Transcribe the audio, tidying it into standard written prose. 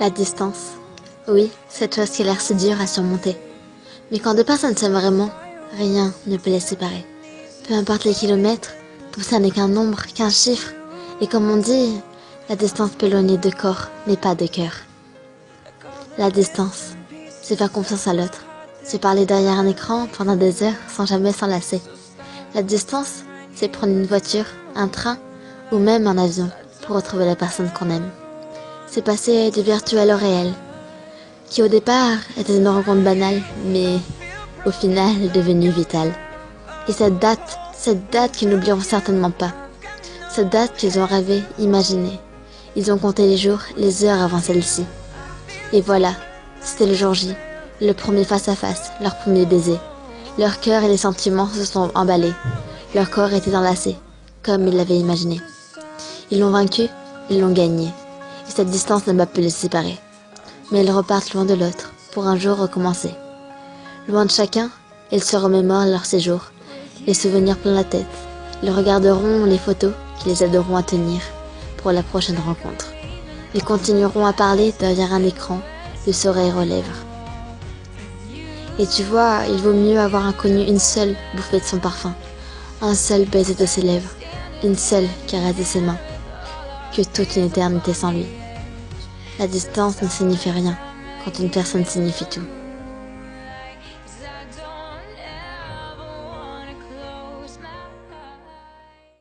La distance. Oui, cette chose qui a l'air si dure à surmonter. Mais quand deux personnes s'aiment vraiment, rien ne peut les séparer. Peu importe les kilomètres, tout ça n'est qu'un nombre, qu'un chiffre. Et comme on dit, la distance peut éloigner de corps, mais pas de cœur. La distance, c'est faire confiance à l'autre. C'est parler derrière un écran pendant des heures sans jamais s'enlacer. La distance, c'est prendre une voiture, un train ou même un avion pour retrouver la personne qu'on aime. C'est passer du virtuel au réel, qui au départ était une rencontre banale, mais au final est devenue vitale. Et cette date qu'ils n'oublieront certainement pas. Cette date qu'ils ont rêvé, imaginée. Ils ont compté les jours, les heures avant celle-ci. Et voilà, c'était le jour J, le premier face-à-face, leur premier baiser. Leur cœur et les sentiments se sont emballés. Leur corps était enlacé, comme ils l'avaient imaginé. Ils l'ont vaincu, ils l'ont gagné. Et cette distance ne m'a pu les séparer. Mais ils repartent loin de l'autre, pour un jour recommencer. Loin de chacun, ils se remémorent leur séjour, les souvenirs plein la tête. Ils regarderont les photos qui les aideront à tenir pour la prochaine rencontre. Ils continueront à parler derrière un écran, le sourire aux lèvres. Et tu vois, il vaut mieux avoir inconnu une seule bouffée de son parfum, un seul baiser de ses lèvres, une seule caresse de ses mains, que toute une éternité sans lui. La distance ne signifie rien, quand une personne signifie tout.